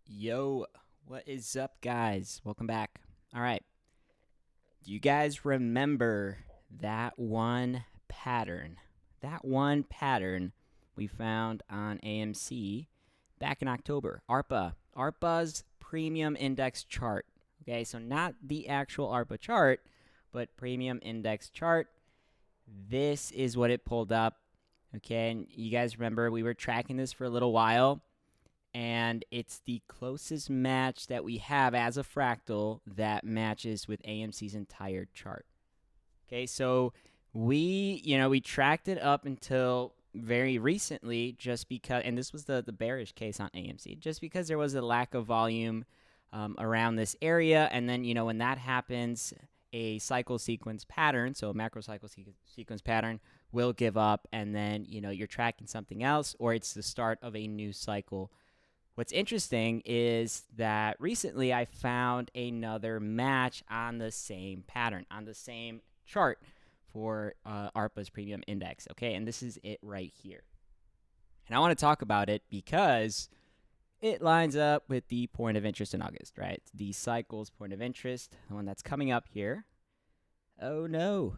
Yo, what is up, guys? Welcome back. All right. Do you guys remember that one pattern? That one pattern we found on AMC back in October. ARPA's premium index chart. Okay, so not the actual ARPA chart, but premium index chart. This is what it pulled up. Okay, and you guys remember we were tracking this for a little while, and it's the closest match that we have as a fractal that matches with AMC's entire chart. Okay, so we tracked it up until very recently, just because, and this was the bearish case on AMC, just because there was a lack of volume around this area. And then when that happens, a cycle sequence pattern, so a macro cycle sequence pattern, will give up, and then you're tracking something else, or it's the start of a new cycle. What's interesting is that recently I found another match on the same pattern, on the same chart for ARPA's premium index. Okay, and this is it right here. And I want to talk about it because it lines up with the point of interest in August, right? The cycle's point of interest, the one that's coming up here. Oh no.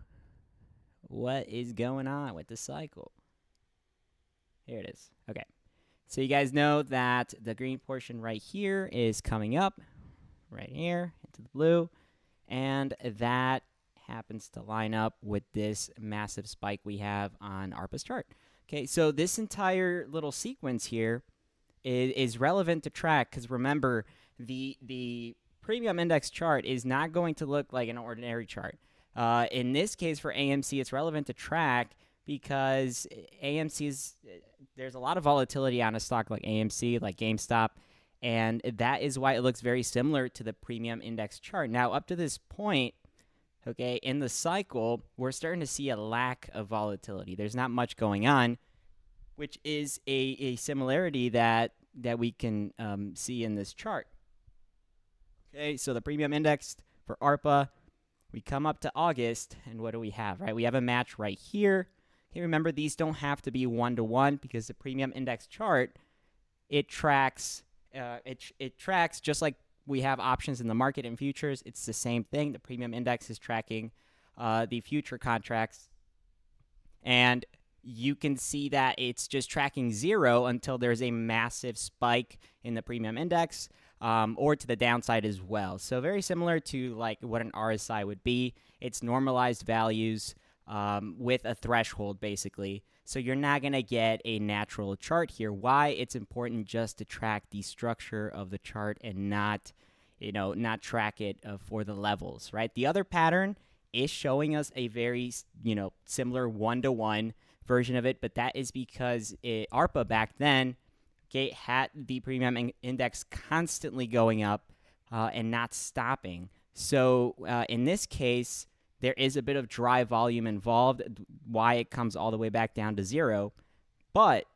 What is going on with the cycle? Here it is. Okay. So you guys know that the green portion right here is coming up right here into the blue, and that happens to line up with this massive spike we have on ARPA's chart. Okay, so this entire little sequence here is relevant to track, because remember, the premium index chart is not going to look like an ordinary chart. In this case, for AMC, it's relevant to track because there's a lot of volatility on a stock like AMC, like GameStop, and that is why it looks very similar to the premium index chart. Now, up to this point, okay, in the cycle, we're starting to see a lack of volatility. There's not much going on, which is a similarity that we can see in this chart. Okay, so the premium index for ARPA, we come up to August, and what do we have, right? We have a match right here. Okay, remember, these don't have to be one-to-one, because the premium index chart, it tracks just like we have options in the market and futures. It's the same thing. The premium index is tracking the future contracts, and you can see that it's just tracking zero until there's a massive spike in the premium index, or to the downside as well. So very similar to like what an RSI would be. It's normalized values with a threshold, basically. So you're not going to get a natural chart here. Why it's important just to track the structure of the chart and not track it for the levels, right? The other pattern is showing us a very, similar one-to-one version of it, but that is because ARPA back then, okay, had the premium index constantly going up and not stopping. So in this case, there is a bit of dry volume involved, why it comes all the way back down to zero. But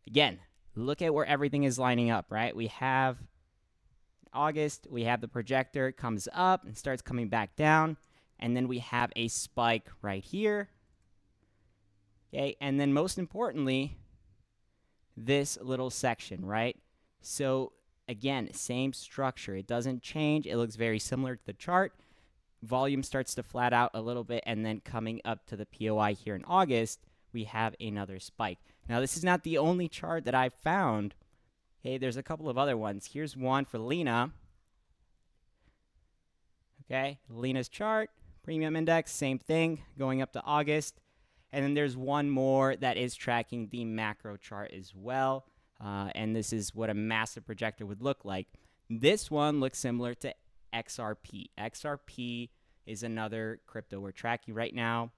again, look at where everything is lining up, right? We have August, we have the projector, it comes up and starts coming back down, and then we have a spike right here. Okay, and then most importantly, this little section, right? So again, same structure. It doesn't change. It looks very similar to the chart. Volume starts to flat out a little bit, and then coming up to the POI here in August, we have another spike. Now, this is not the only chart that I've found. Okay, there's a couple of other ones. Here's one for Lena. Okay, Lena's chart, premium index, same thing, going up to August. And then there's one more that is tracking the macro chart as well. And this is what a massive projector would look like. This one looks similar to XRP. XRP is another crypto we're tracking right now.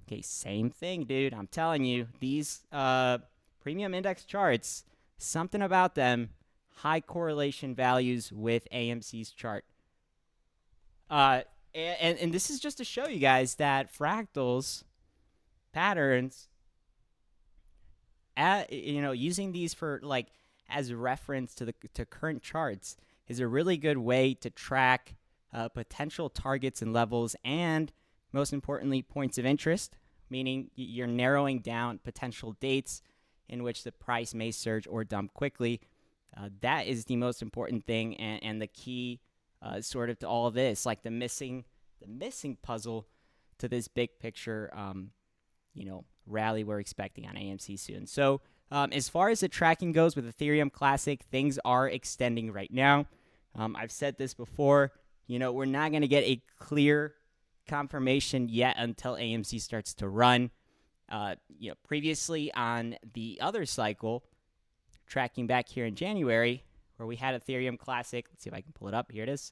Okay, same thing, dude. I'm telling you, these premium index charts, something about them, high correlation values with AMC's chart. And this is just to show you guys that fractals, patterns, using these for like as a reference to current charts is a really good way to track potential targets and levels, and most importantly, points of interest, meaning you're narrowing down potential dates in which the price may surge or dump quickly. That is the most important thing and the key sort of to all of this, like the missing puzzle to this big picture, rally we're expecting on AMC soon. So as far as the tracking goes with Ethereum Classic, things are extending right now. I've said this before, we're not going to get a clear confirmation yet until AMC starts to run. Previously on the other cycle, tracking back here in January, where we had Ethereum Classic. Let's see if I can pull it up. Here it is.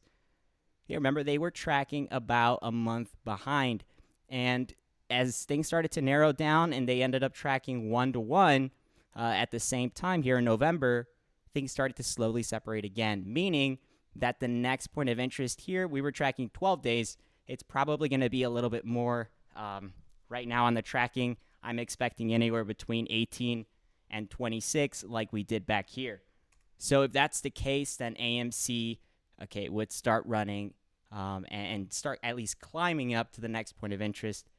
Here, remember, they were tracking about a month behind. And as things started to narrow down and they ended up tracking 1-to-1 at the same time here in November, things started to slowly separate again, meaning that the next point of interest here, we were tracking 12 days. It's probably going to be a little bit more right now on the tracking. I'm expecting anywhere between 18 and 26 like we did back here. So if that's the case, then AMC, would start running and start at least climbing up to the next point of interest.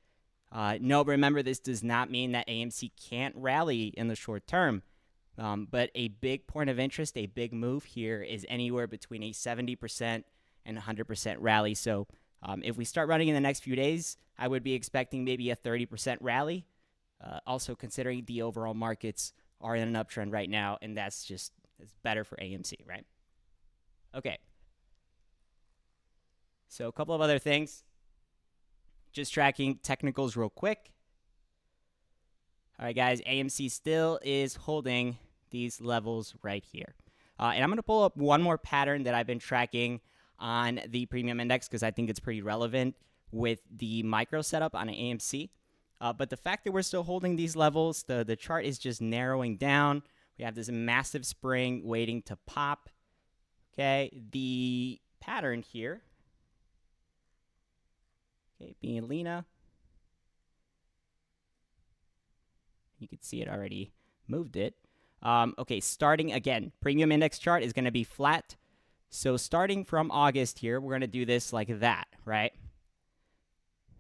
No, remember, this does not mean that AMC can't rally in the short term. But a big point of interest, a big move here is anywhere between a 70% and 100% rally. So if we start running in the next few days, I would be expecting maybe a 30% rally. Also considering the overall markets are in an uptrend right now, and it's better for AMC, right? Okay. So a couple of other things. Just tracking technicals real quick. All right, guys, AMC still is holding these levels right here. And I'm going to pull up one more pattern that I've been tracking on the premium index because I think it's pretty relevant with the micro setup on an AMC. But the fact that we're still holding these levels, the chart is just narrowing down. We have this massive spring waiting to pop. Okay, the pattern here, being Lena, you can see it already moved it. Starting again, premium index chart is going to be flat. So starting from August here, we're going to do this like that, right?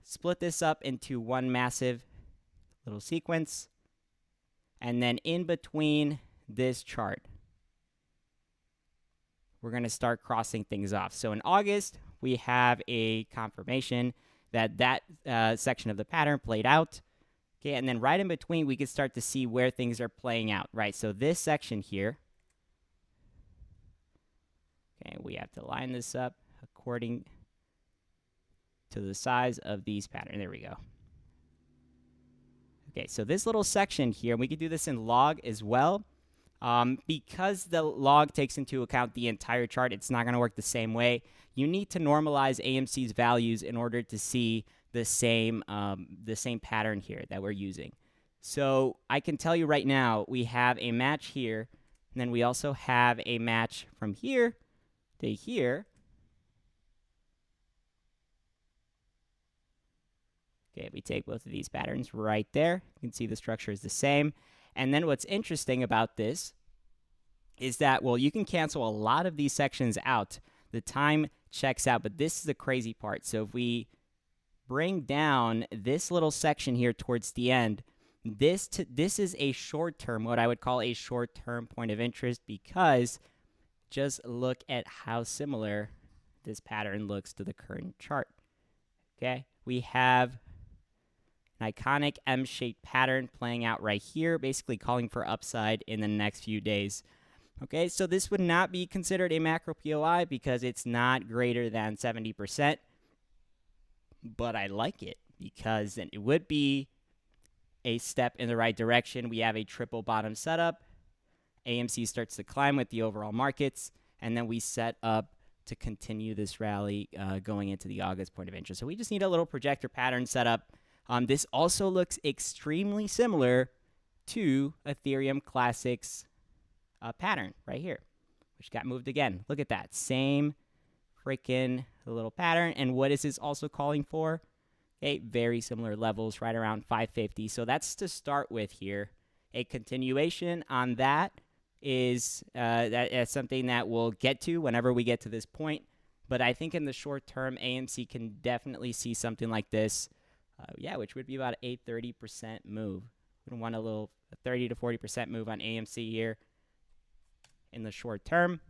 Split this up into one massive little sequence. And then in between this chart, we're going to start crossing things off. So in August, we have a confirmation that section of the pattern played out. Okay, and then right in between, we can start to see where things are playing out, right? So this section here, we have to line this up according to the size of these patterns. There we go. Okay, so this little section here, and we can do this in log as well. Because the log takes into account the entire chart, it's not going to work the same way. You need to normalize AMC's values in order to see the same pattern here that we're using. So I can tell you right now, we have a match here, and then we also have a match from here to here. Okay, we take both of these patterns right there. You can see the structure is the same. And then what's interesting about this is that, well, you can cancel a lot of these sections out. The time checks out, but this is the crazy part. So if we bring down this little section here towards the end, this is a short-term, what I would call a short-term point of interest, because just look at how similar this pattern looks to the current chart. Okay, we have an iconic M-shaped pattern playing out right here, basically calling for upside in the next few days. Okay, so this would not be considered a macro POI because it's not greater than 70%, but I like it because then it would be a step in the right direction. We have a triple bottom setup. AMC starts to climb with the overall markets, and then we set up to continue this rally going into the August point of interest. So we just need a little projector pattern setup. This also looks extremely similar to Ethereum Classic's pattern right here, which got moved again. Look at that. Same freaking little pattern. And what is this also calling for? Okay, very similar levels, right around 550. So that's to start with here. A continuation on that is that's something that we'll get to whenever we get to this point. But I think in the short term, AMC can definitely see something like this. Which would be about a 30% move. We want a 30 to 40% move on AMC here. in the short term.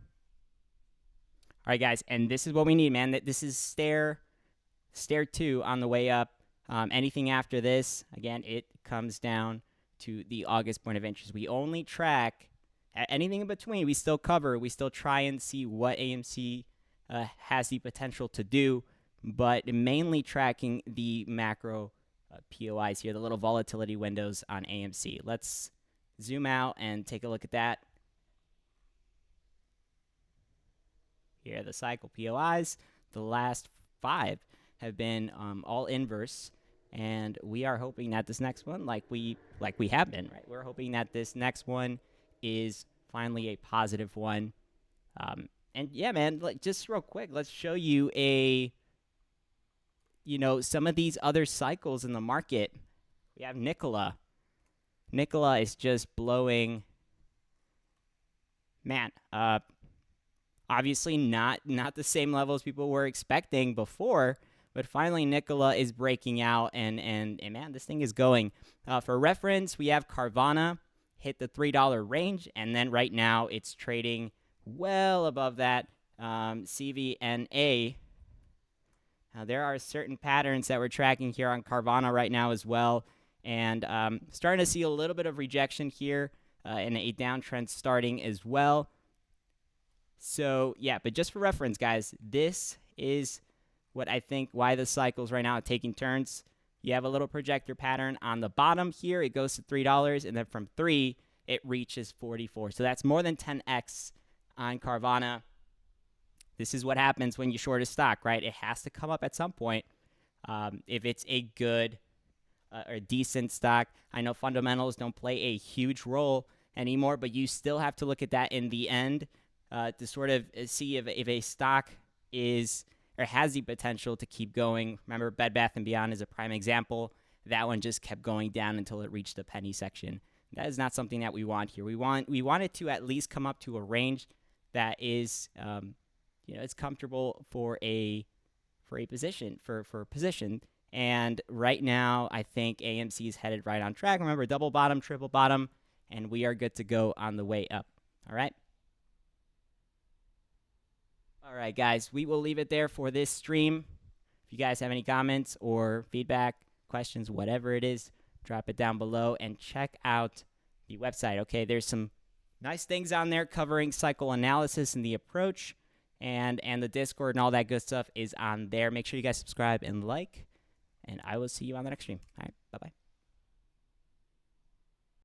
All right, guys, and this is what we need, man. This is stair 2 on the way up. Anything after this, again, it comes down to the August point of interest. We only track anything in between. We still cover. We still try and see what AMC has the potential to do, but mainly tracking the macro POIs here, the little volatility windows on AMC. Let's zoom out and take a look at that. Here are the cycle POIs. The last 5 have been all inverse, and we are hoping that this next one, like we have been, right? We're hoping that this next one is finally a positive one. And yeah, man, like just real quick, let's show you some of these other cycles in the market. We have Nikola. Nikola is just blowing, man. Obviously not the same levels people were expecting before, but finally Nikola is breaking out, and man, this thing is going. For reference, we have Carvana hit the $3 range, and then right now it's trading well above that. CVNA. Now, there are certain patterns that we're tracking here on Carvana right now as well, and starting to see a little bit of rejection here and a downtrend starting as well. So, yeah, but just for reference, guys, this is what I think why the cycles right now are taking turns. You have a little projector pattern on the bottom here. It goes to $3, and then from 3, it reaches 44. So that's more than 10x on Carvana. This is what happens when you short a stock, right? It has to come up at some point if it's a good or decent stock. I know fundamentals don't play a huge role anymore, but you still have to look at that in the end to sort of see if a stock is or has the potential to keep going. Remember, Bed Bath & Beyond is a prime example. That one just kept going down until it reached the penny section. That is not something that we want here. We want it to at least come up to a range that is it's comfortable for a position for position. And right now, I think AMC is headed right on track. Remember, double bottom, triple bottom, and we are good to go on the way up. All right. All right, guys, we will leave it there for this stream. If you guys have any comments or feedback, questions, whatever it is, drop it down below and check out the website. Okay, there's some nice things on there covering cycle analysis and the approach, and the Discord and all that good stuff is on there. Make sure you guys subscribe and like, and I will see you on the next stream. All right, bye-bye.